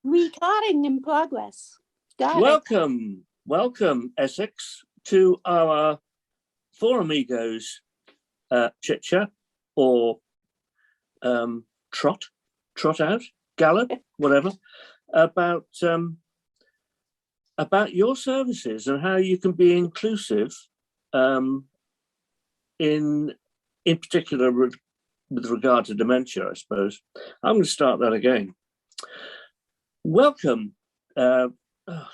Recording in progress. Welcome, Essex, to our Four Amigos chit-chat or trot out, gallop, whatever, about your services and how you can be inclusive in particular with regard to dementia, I suppose. I'm going to start that again. Welcome. Oh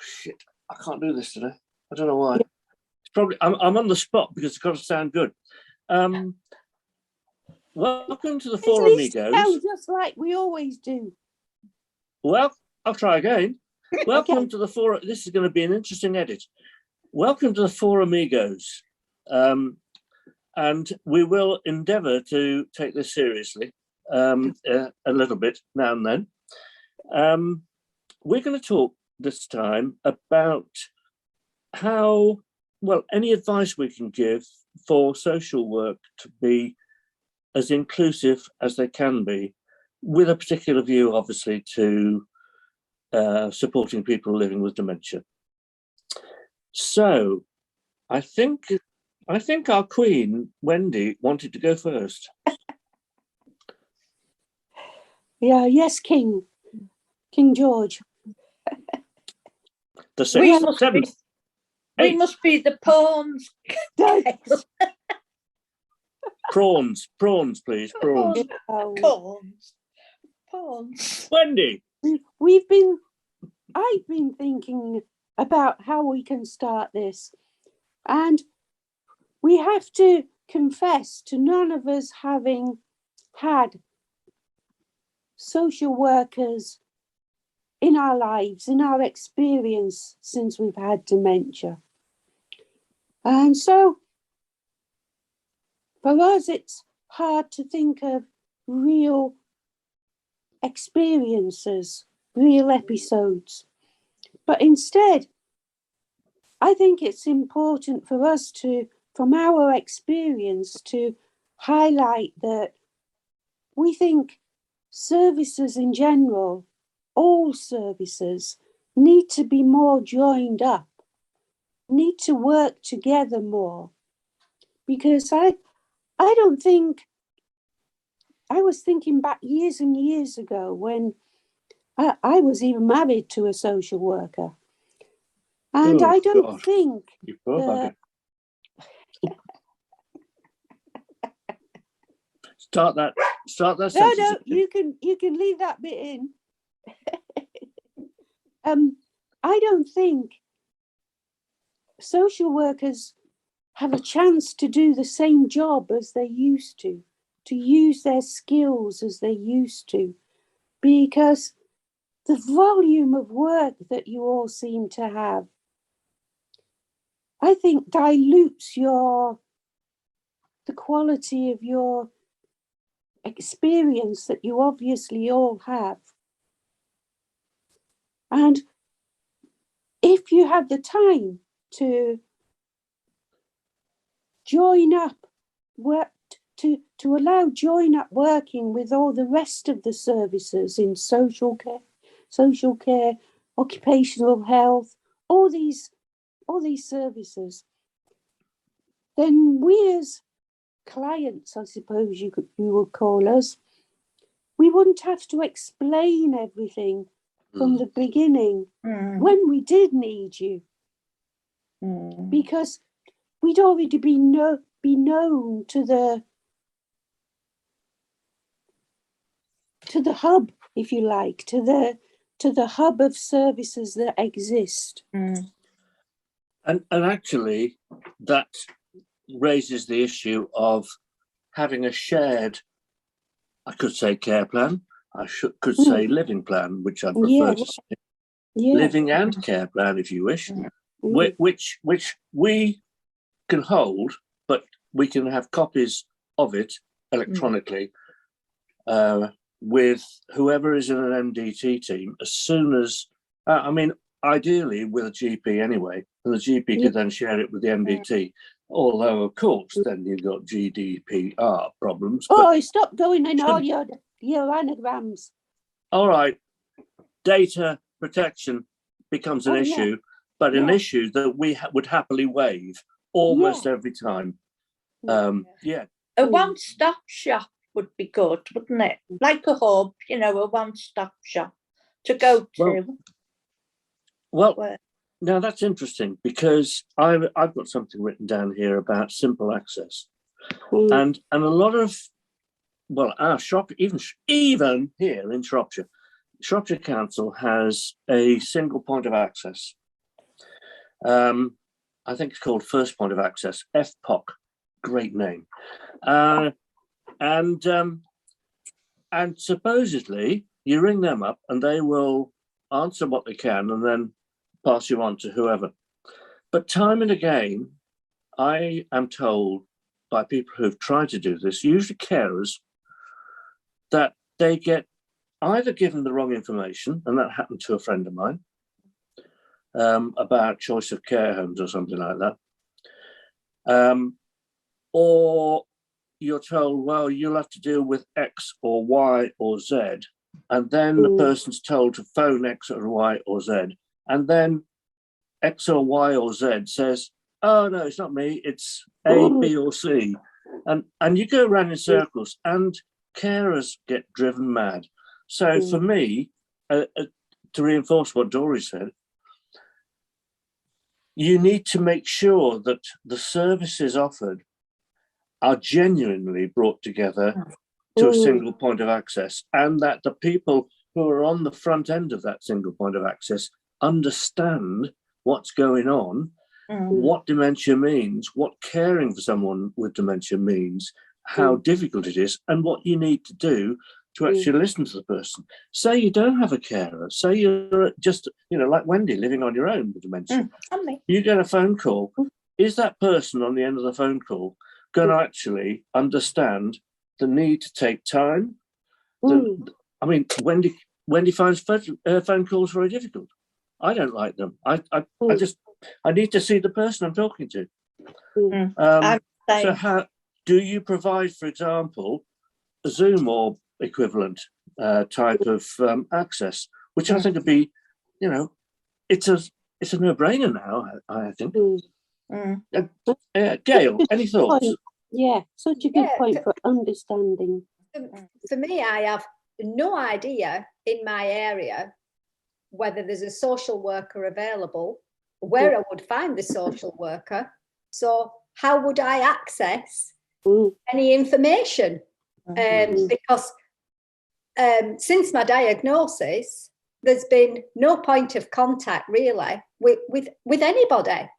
shit! I can't do this today. I don't know why. It's probably I'm on the spot because it's got to sound good. Welcome to the Four Amigos. Sound just like we always do. Well, I'll try again. Welcome to the Four. This is going to be an interesting edit. Welcome to the Four Amigos, and we will endeavour to take this seriously a little bit now and then. We're going to talk this time about how, well, any advice we can give for social work to be as inclusive as they can be, with a particular view, obviously, to supporting people living with dementia. So, I think our Queen, Wendy, wanted to go first. Yeah, yes, King George. The sixth or seventh. We must be the pawns. Prawns, please. Prawns. Pawns. Wendy. I've been thinking about how we can start this. And we have to confess to none of us having had social workers in our lives, in our experience since we've had dementia. And so for us, it's hard to think of real experiences, real episodes. But instead, I think it's important for us to, from our experience, to highlight that we think services in general, all services, need to be more joined up, need to work together more. Because I don't think, I was thinking back years and years ago when I was even married to a social worker. And I don't think that... Start that sentence. No, you can leave that bit in. I don't think social workers have a chance to do the same job as they used to use their skills as they used to, because the volume of work that you all seem to have, I think, dilutes the quality of your experience that you obviously all have. And if you had the time to join up, work to allow join up working with all the rest of the services in social care, occupational health, all these services, then we as clients, I suppose you would call us, we wouldn't have to explain everything from the beginning when we did need you, because we'd already be known to the hub, if you like, to the hub of services that exist. And actually, that raises the issue of having a shared, I could say care plan, could say living plan, which I prefer to say. Yeah. Living and care plan, if you wish, which we can hold, but we can have copies of it electronically with whoever is in an MDT team as soon as, ideally with a GP anyway, and the GP could then share it with the MDT. Although, of course, then you've got GDPR problems. Oh, stop going in all your anagrams. All right. data protection becomes an issue, but an issue that we would happily waive almost every time. A one-stop shop would be good, wouldn't it? Like a hub, you know, a one-stop shop to go to. Well, now that's interesting, because I've got something written down here about simple access, and a lot of, well, our shop, even here in Shropshire Council has a single point of access. I think it's called First Point of Access, FPOC, great name, and supposedly you ring them up and they will answer what they can and then pass you on to whoever. But time and again, I am told by people who've tried to do this, usually carers, that they get either given the wrong information, and that happened to a friend of mine, about choice of care homes or something like that, or you're told, well, you'll have to deal with X or Y or Z, and then the person's told to phone X or Y or Z, and then X or Y or Z says, oh no, it's not me, it's A, B or C, and you go around in circles, and carers get driven mad. So for me, to reinforce what Dory said, you need to make sure that the services offered are genuinely brought together to a single point of access, and that the people who are on the front end of that single point of access understand what's going on, what dementia means, what caring for someone with dementia means, how difficult it is, and what you need to do to actually listen to the person. Say you don't have a carer, say you're just, like Wendy, living on your own with dementia. You get a phone call. Is that person on the end of the phone call going to actually understand the need to take time? I mean, Wendy finds phone calls very difficult. I don't like them. I need to see the person I'm talking to. So how do you provide, for example, a Zoom or equivalent type of access, which I think would be, it's a no-brainer now, I think. Gail, any thoughts? Yeah, such a good point for understanding. For me, I have no idea in my area whether there's a social worker available, where I would find the social worker. So how would I access any information? Because since my diagnosis, there's been no point of contact really with anybody.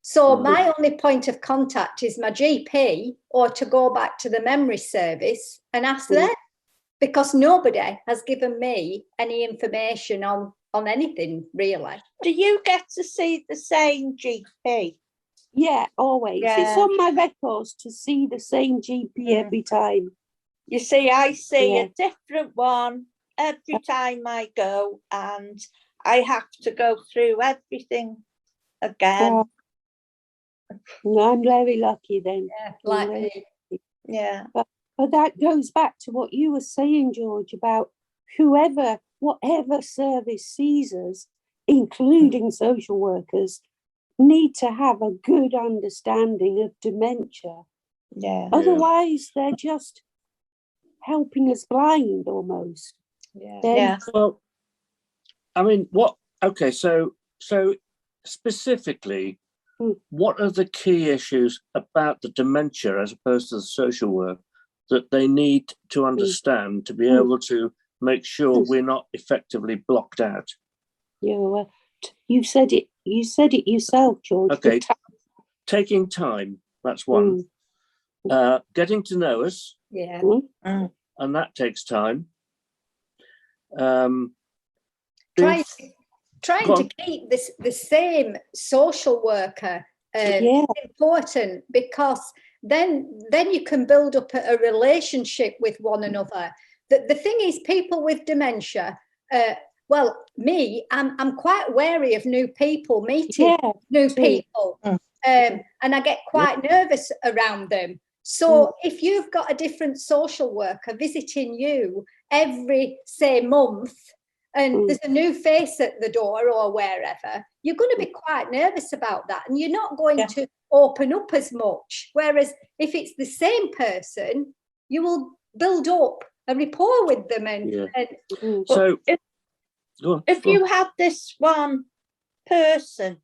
So my only point of contact is my GP, or to go back to the memory service and ask them, because nobody has given me any information on anything really. Do you get to see the same GP? Yeah, always. Yeah. It's on my records to see the same GP every time. You see, I see a different one every time I go, and I have to go through everything again. I'm very lucky then. Yeah, like me. Yeah. But that goes back to what you were saying, George, about whatever service sees us, including social workers, need to have a good understanding of dementia. Yeah. Otherwise, they're just helping us blind almost. Yeah. Well, I mean, so specifically, what are the key issues about the dementia as opposed to the social work that they need to understand to be able to make sure we're not effectively blocked out? Yeah, well, you said it yourself, George. Okay, taking time, that's one. Getting to know us. Yeah. And that takes time. Trying to keep the same social worker is important, because then you can build up a relationship with one another. The thing is, people with dementia, I'm quite wary of new people, meeting new people, and I get quite nervous around them. So if you've got a different social worker visiting you every, say, month, and there's a new face at the door or wherever, you're going to be quite nervous about that, and you're not going to open up as much. Whereas if it's the same person, you will build up a rapport with them. So if you had this one person,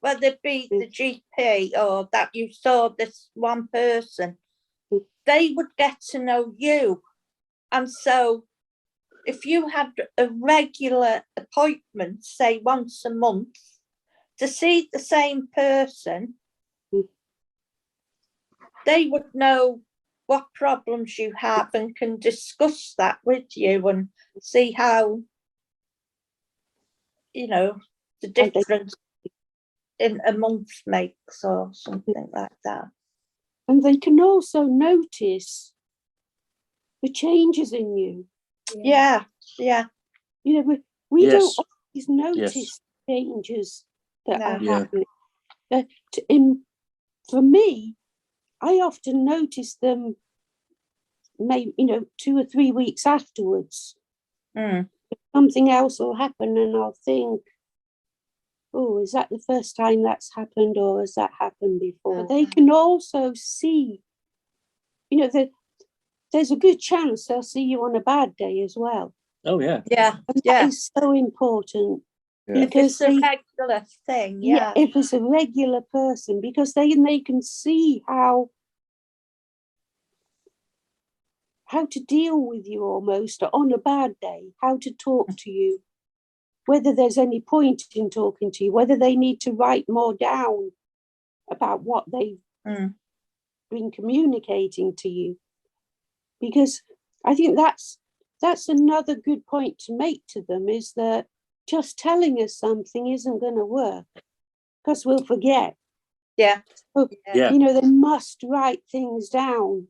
whether it be the GP or that you saw this one person, they would get to know you. And so if you had a regular appointment, say once a month, to see the same person, they would know what problems you have and can discuss that with you and see how, you know, the difference in a month makes or something like that. And they can also notice the changes in you. Yeah. You know, we don't always notice changes that are happening. For me, I often notice them maybe, 2 or 3 weeks afterwards. Something else will happen and I'll think, oh, is that the first time that's happened, or has that happened before? They can also see, that there's a good chance they'll see you on a bad day as well. Oh, yeah. And that is so important. If it's Because a regular thing, if it's a regular person, because they can see how to deal with you almost on a bad day, how to talk to you, whether there's any point in talking to you, whether they need to write more down about what they've been communicating to you. Because I think that's another good point to make to them, is that just telling us something isn't going to work, because we'll forget. So, they must write things down.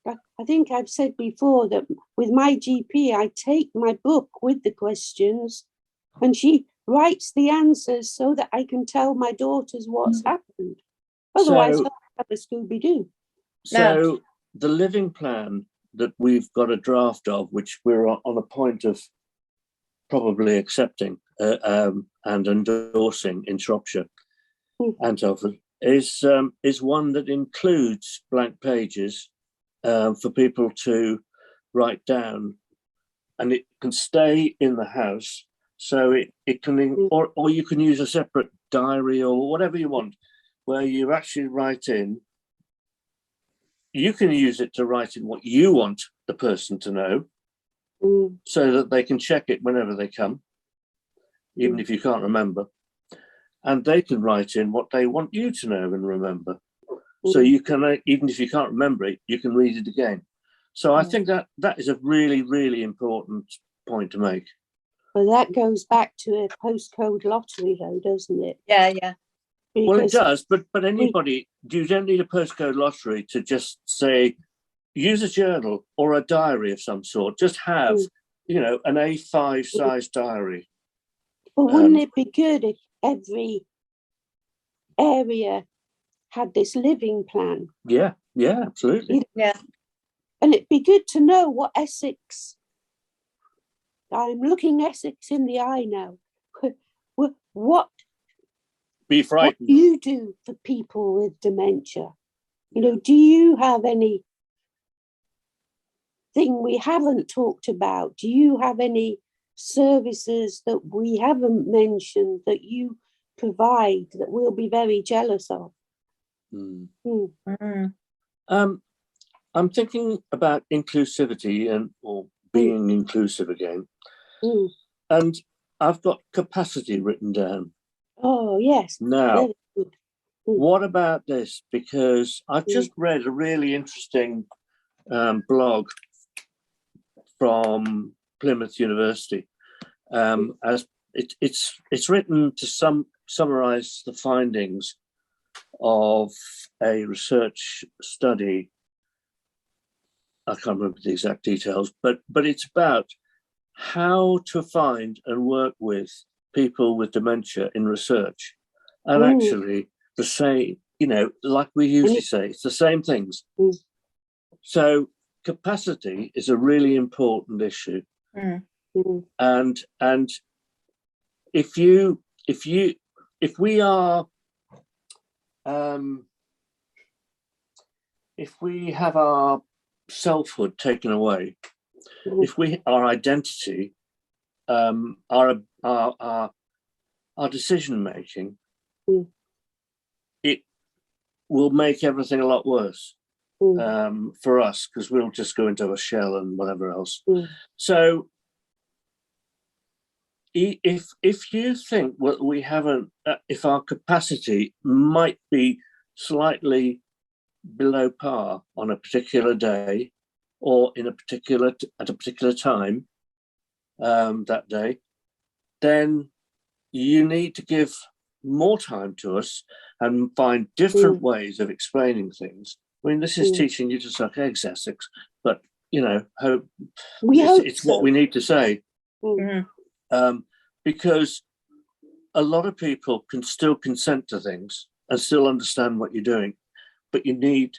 I think I've said before that with my GP, I take my book with the questions and she writes the answers so that I can tell my daughters what's happened. Otherwise, I'll have a Scooby-Doo. So the living plan that we've got a draft of, which we're on a point of probably accepting and endorsing in Shropshire and Telford, is one that includes blank pages for people to write down, and it can stay in the house. So it can, or you can use a separate diary or whatever you want, where you actually write in. You can use it to write in what you want the person to know, so that they can check it whenever they come, even if you can't remember. And they can write in what they want you to know and remember. So you can, even if you can't remember it, you can read it again. So I think that is a really, really important point to make. Well, that goes back to a postcode lottery, though, doesn't it? Yeah. Because well, it does, but anybody, you don't need a postcode lottery to just say, use a journal or a diary of some sort. Just have, an A5 size diary. But wouldn't it be good if every area had this living plan? Yeah, absolutely. Yeah. And it'd be good to know what Essex, I'm looking Essex in the eye now, what Be frightened. What do you do for people with dementia? Do you have any thing we haven't talked about? Do you have any services that we haven't mentioned that you provide that we'll be very jealous of? I'm thinking about inclusivity or being inclusive again. And I've got capacity written down. Oh, yes. Now, what about this? Because I've just read a really interesting blog from Plymouth University. As it's written to summarize the findings of a research study. I can't remember the exact details, but it's about how to find and work with people with dementia in research. And actually the same, like we usually say, it's the same things. So capacity is a really important issue. And if we are if we have our selfhood taken away, if our identity, our decision making, it will make everything a lot worse for us, because we'll just go into a shell and whatever else. So if you think we haven't, if our capacity might be slightly below par on a particular day, or at a particular time that day, then you need to give more time to us and find different ways of explaining things. I mean, this is teaching you to suck eggs, Essex, but it's what we need to say. Because a lot of people can still consent to things and still understand what you're doing, but you need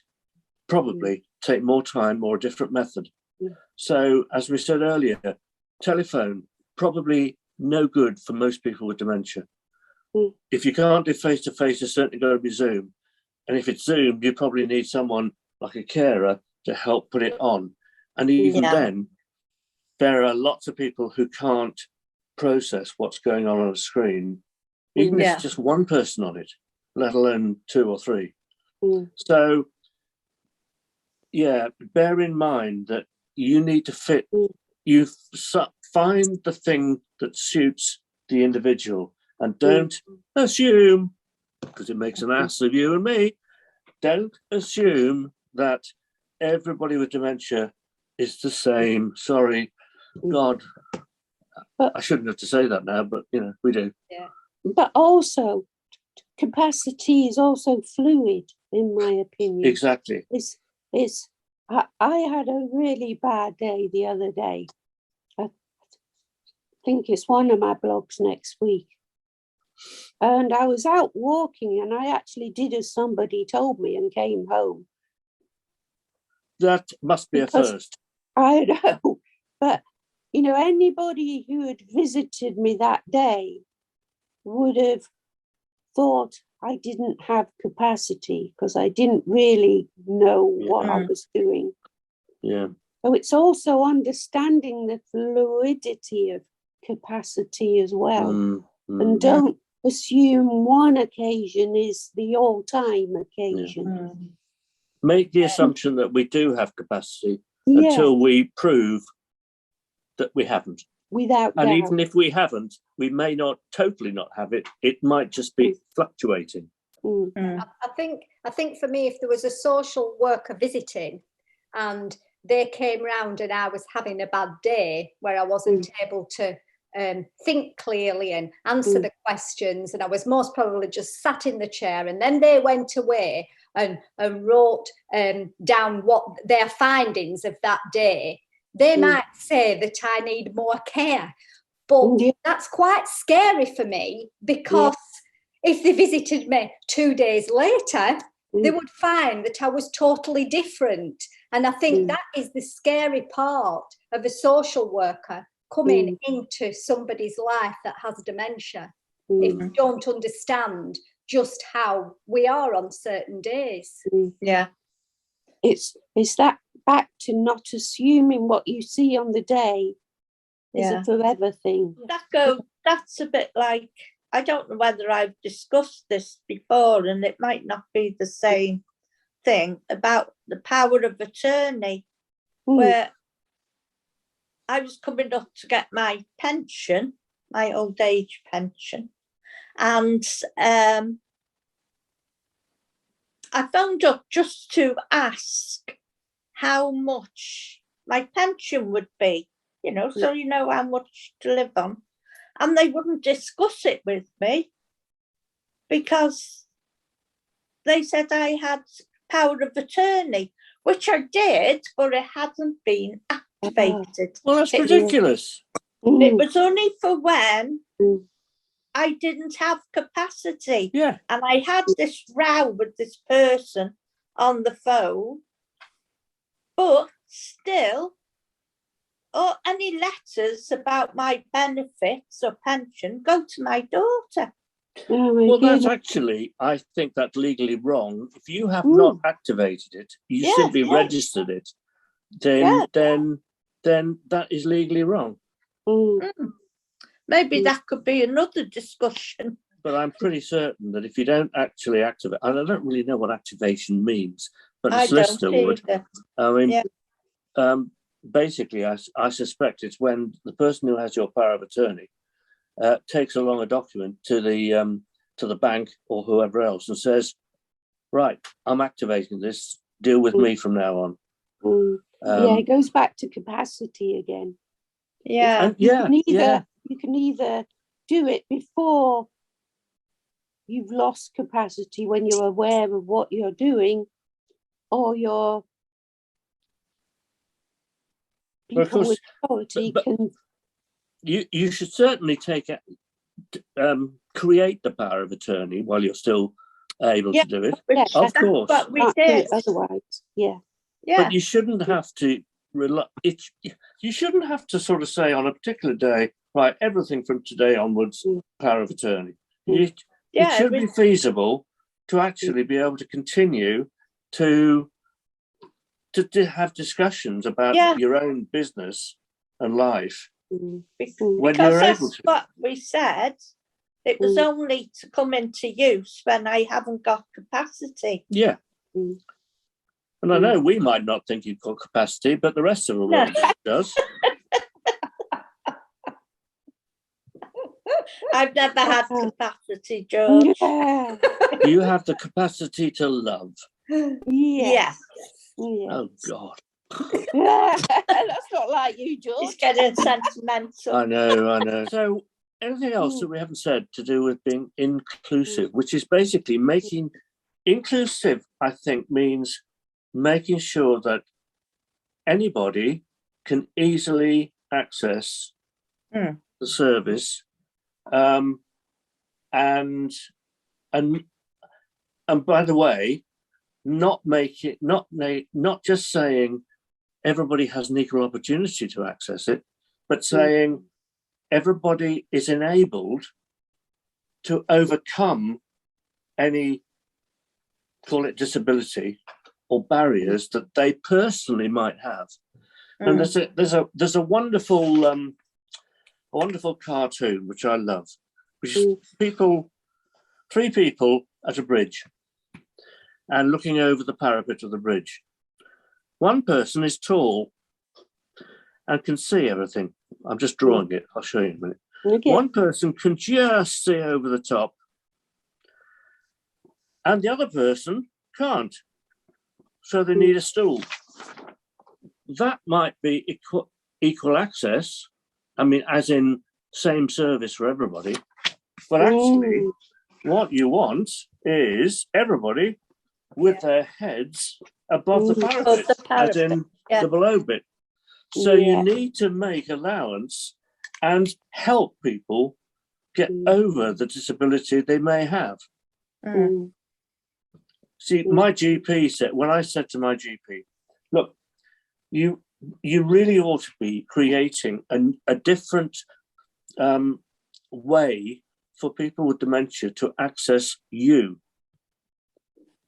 probably take more time or a different method. So, as we said earlier, telephone, probably no good for most people with dementia. If you can't do face-to-face, it's certainly got to be Zoom. And if it's Zoom, you probably need someone like a carer to help put it on. And even then, there are lots of people who can't process what's going on a screen, even if it's just one person on it, let alone 2 or 3. So, bear in mind that you need to fit, you find the thing that suits the individual, and don't assume, because it makes an ass of you and me, don't assume that everybody with dementia is the same. Sorry, God, I shouldn't have to say that now, but we do. Yeah. But also, capacity is also fluid, in my opinion. Exactly. I had a really bad day the other day. I think it's one of my blogs next week. And I was out walking, and I actually did as somebody told me and came home. That must be a first. I know. But, anybody who had visited me that day would have thought I didn't have capacity, because I didn't really know what I was doing. Yeah. So it's also understanding the fluidity of capacity as well. And don't assume one occasion is the all-time occasion. Make the assumption that we do have capacity until we prove that we haven't. Without doubt. And even if we haven't, we may not totally not have it. It might just be fluctuating. I think for me, if there was a social worker visiting and they came round and I was having a bad day where I wasn't able to think clearly and answer the questions, and I was most probably just sat in the chair, and then they went away and wrote down what their findings of that day, they might say that I need more care. But that's quite scary for me, because if they visited me 2 days later, they would find that I was totally different. And I think that is the scary part of a social worker coming into somebody's life that has dementia. If you don't understand just how we are on certain days. Yeah. It's that back to not assuming what you see on the day is a forever thing. That's a bit like, I don't know whether I've discussed this before, and it might not be the same thing, about the power of attorney, where I was coming up to get my pension, my old age pension, and I phoned up just to ask how much my pension would be, so how much to live on. And they wouldn't discuss it with me, because they said I had power of attorney, which I did, but it hadn't been activated. Well, that's ridiculous. It was only for when I didn't have capacity. Yeah. And I had this row with this person on the phone, but still, or any letters about my benefits or pension go to my daughter. Well, that's actually, I think that's legally wrong. If you have not activated it, you simply registered it, then that is legally wrong. Maybe that could be another discussion. But I'm pretty certain that if you don't actually activate, and I don't really know what activation means, but a solicitor would. I mean, basically, I suspect it's when the person who has your power of attorney takes along a document to the bank or whoever else and says, right, I'm activating this, deal with me from now on. It goes back to capacity again. You can either do it before you've lost capacity, when you're aware of what you're doing, or your people with authority can. You should certainly create the power of attorney while you're still able to do it. Of course, but we did otherwise. But you shouldn't have to you shouldn't have to sort of say on a particular day, right, everything from today onwards, power of attorney. It should be feasible to actually be able to continue to have discussions about your own business and life when you're able to. What we said, it was only to come into use when I haven't got capacity. Yeah. And I know we might not think you've got capacity, but the rest of the world does. I've never had capacity, George. You have the capacity to love. Yes. Oh, God. That's not like you, George. He's getting sentimental. I know. So anything else that we haven't said to do with being inclusive, which is basically making inclusive, I think, means making sure that anybody can easily access the service, and by the way, not just saying everybody has an equal opportunity to access it, but saying everybody is enabled to overcome any, call it disability or barriers that they personally might have. And there's a wonderful cartoon which I love, which is three people at a bridge and looking over the parapet of the bridge. One person is tall and can see everything. I'm just drawing it. I'll show you in a minute. Okay. One person can just see over the top, and the other person can't. So they need a stool. That might be equal access. I mean, as in same service for everybody. But actually, what you want is everybody with their heads above the parapet, as in the below bit. So you need to make allowance and help people get over the disability they may have. See, my GP said, when I said to my GP, look, you really ought to be creating a different way for people with dementia to access you,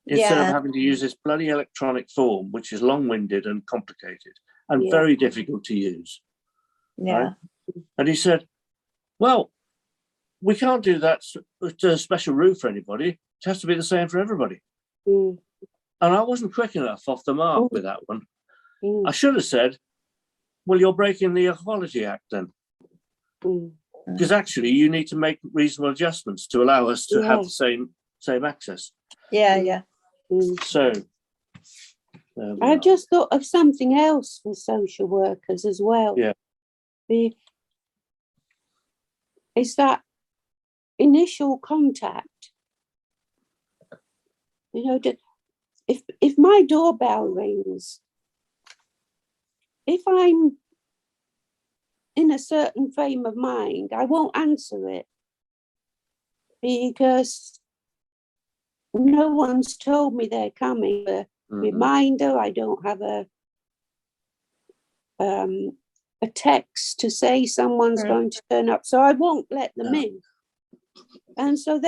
instead of having to use this bloody electronic form, which is long-winded and complicated and very difficult to use. Right? And he said, well, we can't do that to a special route for anybody. It has to be the same for everybody. And I wasn't quick enough off the mark with that one. I should have said, well, you're breaking the Equality Act then. Because actually you need to make reasonable adjustments to allow us to have the same access. So I've just thought of something else for social workers as well. It's that initial contact. You know, if my doorbell rings, if I'm in a certain frame of mind, I won't answer it because no one's told me they're coming. A reminder, I don't have a text to say someone's going to turn up, so I won't let them in. And so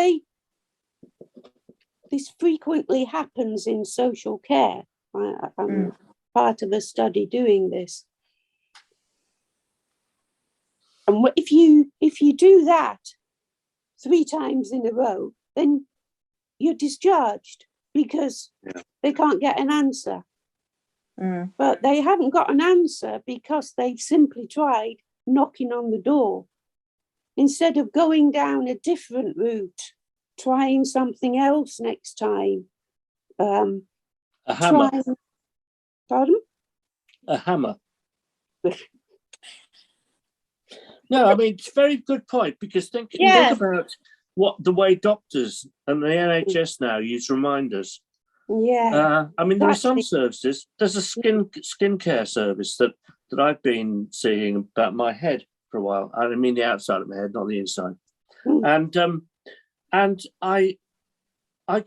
this frequently happens in social care. I'm part of a study doing this. And if you do that 3 times in a row, then you're discharged because they can't get an answer. But they haven't got an answer because they've simply tried knocking on the door instead of going down a different route, trying something else next time. A hammer. Pardon? A hammer. No, I mean, it's a very good point, because think about the way doctors and the NHS now use reminders. Yeah. I mean, there are some services. There's a skin care service that I've been seeing about my head for a while. I mean the outside of my head, not the inside. And I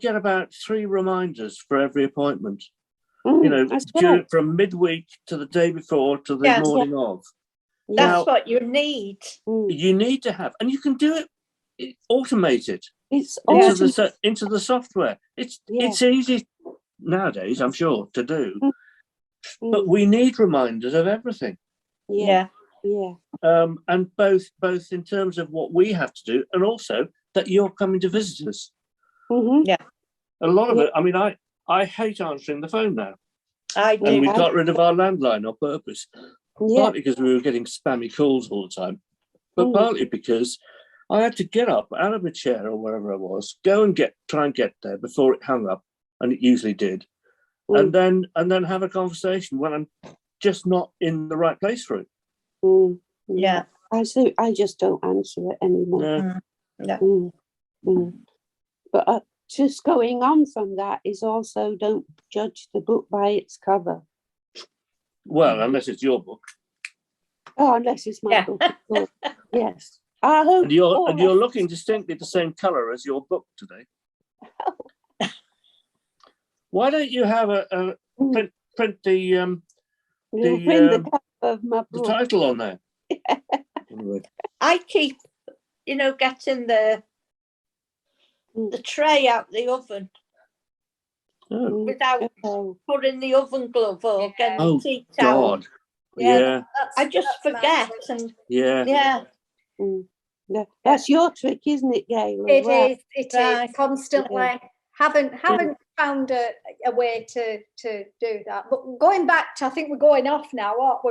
get about 3 reminders for every appointment. You know, from midweek to the day before to the morning of. That's what you need. You need to have, and you can do it, automate it. It's into the software. It's easy nowadays, I'm sure, to do. But we need reminders of everything. And both in terms of what we have to do, and also that you're coming to visit us. A lot of it. I mean, I hate answering the phone now. I do. And we got rid of our landline on purpose. Partly because we were getting spammy calls all the time, but partly because I had to get up out of a chair or wherever I was, go and try and get there before it hung up, and it usually did, and then have a conversation when I'm just not in the right place for it. I just don't answer it anymore. But just going on from that is also, don't judge the book by its cover. Well, unless it's your book. Oh, unless it's my book. Yes. I hope. And you're looking distinctly the same colour as your book today. Why don't you have a print the cover of my book. The title on there? Anyway. I keep, getting the tray out the oven. Without putting the oven glove or getting the tea towel. God. Yeah. I just forget. That's your trick, isn't it, Gail? It is constantly. Haven't found a way to do that. But going back to, I think we're going off now, aren't we?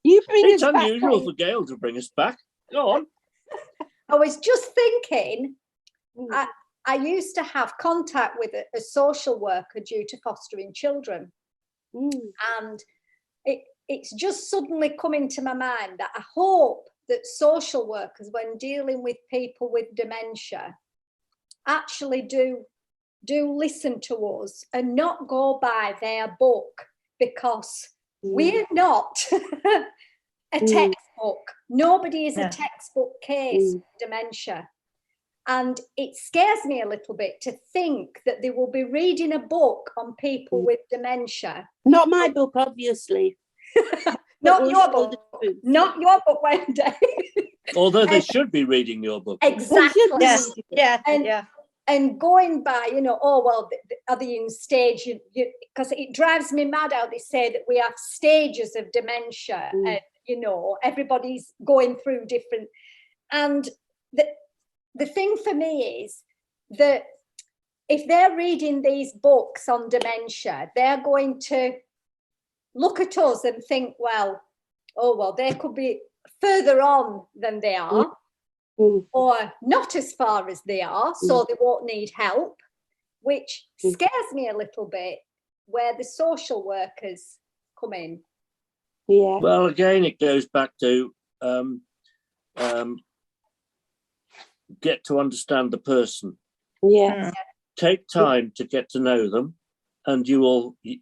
You bring it's us back. It's unusual for Gail to bring us back. Go on. I was just thinking, I used to have contact with a social worker due to fostering children. And it's just suddenly come into my mind that I hope that social workers, when dealing with people with dementia, actually do listen to us and not go by their book, because we're not a textbook. Nobody is a textbook case of dementia. And it scares me a little bit to think that they will be reading a book on people with dementia. Not my book, obviously. Not your book. Not your book, Wendy. Although they should be reading your book. Exactly. And going by, are they in stage? Because it drives me mad how they say that we have stages of dementia. And, everybody's going through different. And the thing for me is that if they're reading these books on dementia, they're going to look at us and think, they could be further on than they are, or not as far as they are, so they won't need help, which scares me a little bit, where the social workers come in. Yeah. Well, again, it goes back to get to understand the person. Yeah. Take time to get to know them, and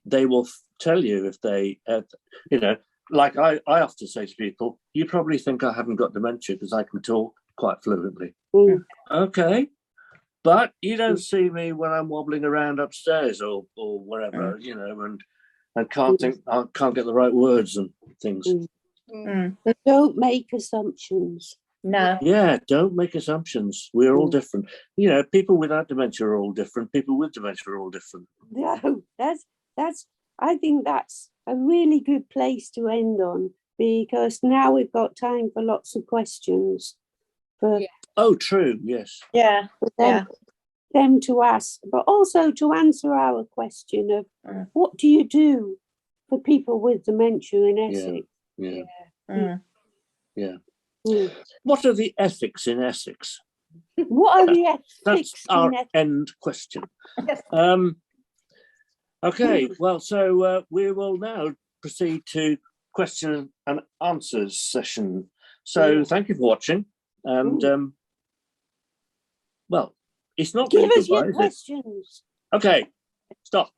they will tell you if they, like I often say to people, you probably think I haven't got dementia because I can talk quite fluently. Okay. But you don't see me when I'm wobbling around upstairs or wherever, and and can't get the right words and things. But don't make assumptions. No. Yeah, don't make assumptions. We're all different. You know, people without dementia are all different. People with dementia are all different. No, I think that's a really good place to end on, because now we've got time for lots of questions for Oh, true. Yes. Yeah. them to ask, but also to answer our question of what do you do for people with dementia in Essex? Yeah. What are the ethics in Essex? What are the ethics? That's our end question. Okay, well, so we will now proceed to question and answers session. So thank you for watching. And well, it's not Give really us your goodbye, is it? questions. Okay, stop.